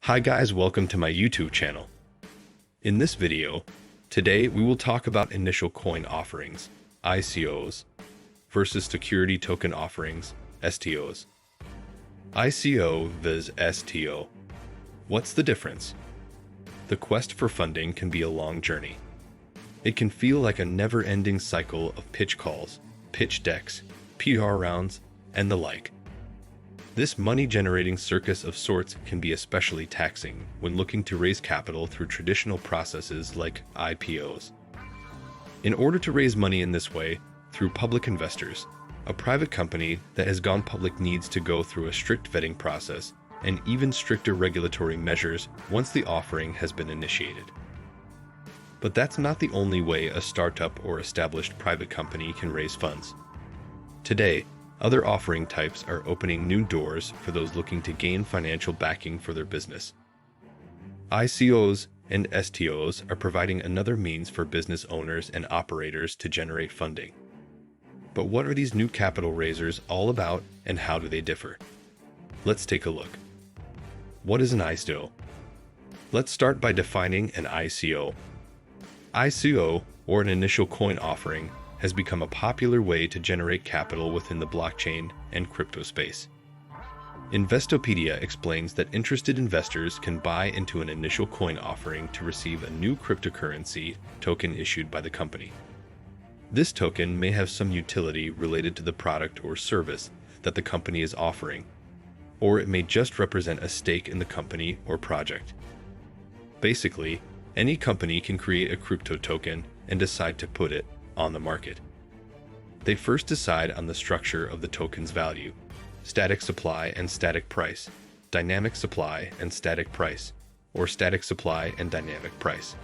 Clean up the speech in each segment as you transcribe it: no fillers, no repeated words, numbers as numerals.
Hi guys, welcome to my YouTube channel. In this video, today we will talk about initial coin offerings, ICOs, versus security token offerings, STOs. ICO vs. STO. What's the difference? The quest for funding can be a long journey. It can feel like a never-ending cycle of pitch calls, pitch decks, PR rounds, and the like. This money-generating circus of sorts can be especially taxing when looking to raise capital through traditional processes like IPOs. In order to raise money in this way, through public investors, a private company that has gone public needs to go through a strict vetting process and even stricter regulatory measures once the offering has been initiated. But that's not the only way a startup or established private company can raise funds. Today, other offering types are opening new doors for those looking to gain financial backing for their business. ICOs and STOs are providing another means for business owners and operators to generate funding. But what are these new capital raisers all about and how do they differ? Let's take a look. What is an ICO? Let's start by defining an ICO. ICO, or an initial coin offering, has become a popular way to generate capital within the blockchain and crypto space. Investopedia explains that interested investors can buy into an initial coin offering to receive a new cryptocurrency token issued by the company. This token may have some utility related to the product or service that the company is offering, or it may just represent a stake in the company or project. Basically, any company can create a crypto token and decide to put it on the market. They first decide on the structure of the token's value: static supply and static price, dynamic supply and static price, or static supply and dynamic price.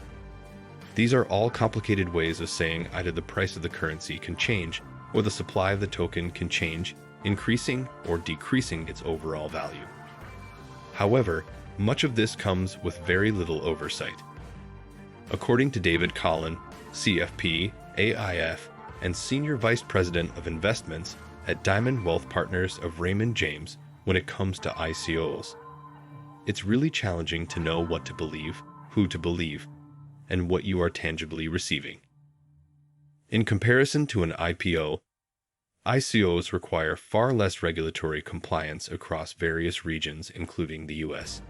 These are all complicated ways of saying either the price of the currency can change or the supply of the token can change, increasing or decreasing its overall value. However, much of this comes with very little oversight. According to David Collin, CFP, AIF, and Senior Vice President of Investments at Diamond Wealth Partners of Raymond James, when it comes to ICOs, it's really challenging to know what to believe, who to believe, and what you are tangibly receiving. In comparison to an IPO, ICOs require far less regulatory compliance across various regions, including the US.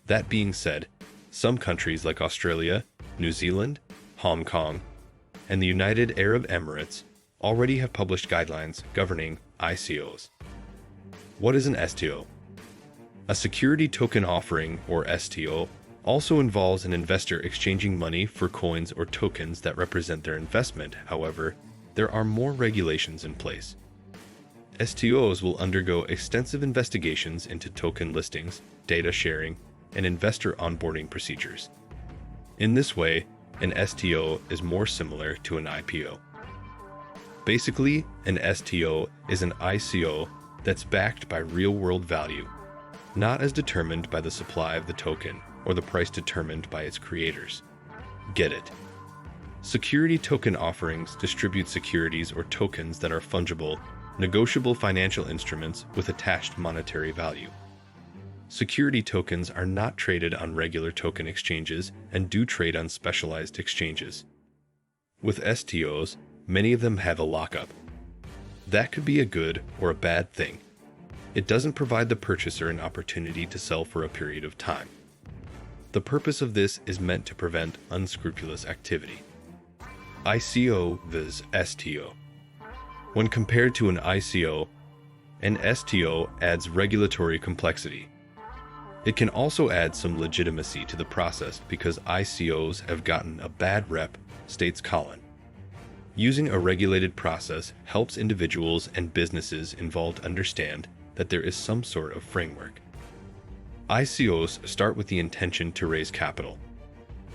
That being said, some countries like Australia, New Zealand, Hong Kong, and the United Arab Emirates already have published guidelines governing ICOs. What is an STO? A security token offering, or STO, also involves an investor exchanging money for coins or tokens that represent their investment. However, there are more regulations in place. STOs will undergo extensive investigations into token listings, data sharing, and investor onboarding procedures. In this way, an STO is more similar to an IPO. Basically, an STO is an ICO that's backed by real-world value, not as determined by the supply of the token or the price determined by its creators. Get it? Security token offerings distribute securities or tokens that are fungible, negotiable financial instruments with attached monetary value. Security tokens are not traded on regular token exchanges and do trade on specialized exchanges. With STOs, many of them have a lockup. That could be a good or a bad thing. It doesn't provide the purchaser an opportunity to sell for a period of time. The purpose of this is meant to prevent unscrupulous activity. ICO vs. STO. When compared to an ICO, an STO adds regulatory complexity. It can also add some legitimacy to the process because ICOs have gotten a bad rep, states Collin. Using a regulated process helps individuals and businesses involved understand that there is some sort of framework. ICOs start with the intention to raise capital.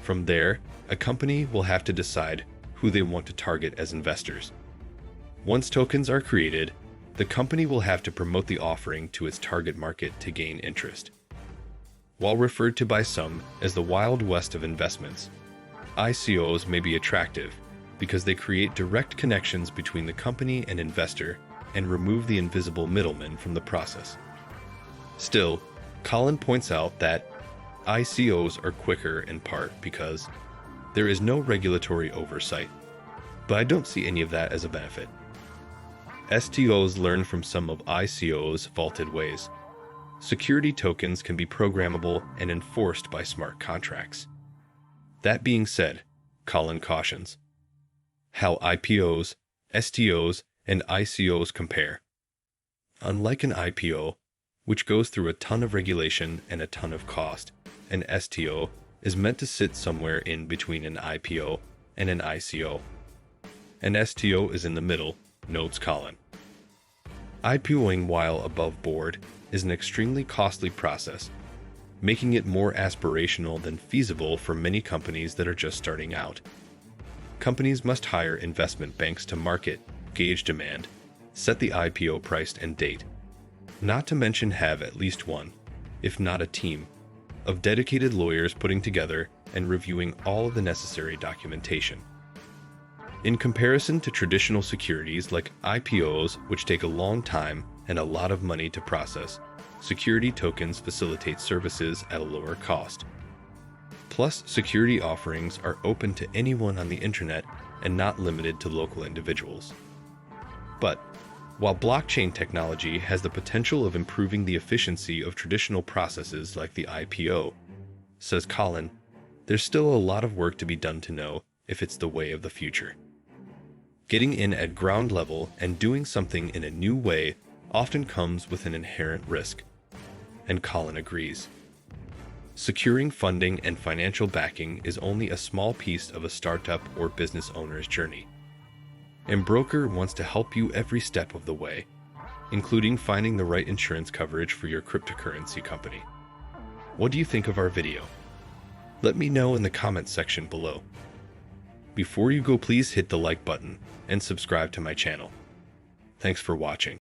From there, a company will have to decide who they want to target as investors. Once tokens are created, the company will have to promote the offering to its target market to gain interest. While referred to by some as the Wild West of investments, ICOs may be attractive because they create direct connections between the company and investor and remove the invisible middleman from the process. Still, Collin points out that ICOs are quicker in part because there is no regulatory oversight, but I don't see any of that as a benefit. STOs learn from some of ICOs' vaulted ways. Security tokens can be programmable and enforced by smart contracts. That being said, Colin cautions how IPOs, STOs, and ICOs compare. Unlike an IPO, which goes through a ton of regulation and a ton of cost, an STO is meant to sit somewhere in between an IPO and an ICO. An STO is in the middle, notes Colin. IPOing while above board is an extremely costly process, making it more aspirational than feasible for many companies that are just starting out. Companies must hire investment banks to market, gauge demand, set the IPO price and date, not to mention have at least one, if not a team, of dedicated lawyers putting together and reviewing all of the necessary documentation. In comparison to traditional securities like IPOs, which take a long time and a lot of money to process, security tokens facilitate services at a lower cost. Plus, security offerings are open to anyone on the internet and not limited to local individuals. But while blockchain technology has the potential of improving the efficiency of traditional processes like the IPO, says Colin, there's still a lot of work to be done to know if it's the way of the future. Getting in at ground level and doing something in a new way often comes with an inherent risk, and Colin agrees. Securing funding and financial backing is only a small piece of a startup or business owner's journey. And Broker wants to help you every step of the way, including finding the right insurance coverage for your cryptocurrency company. What do you think of our video? Let me know in the comments section below. Before you go, please hit the like button and subscribe to my channel. Thanks for watching.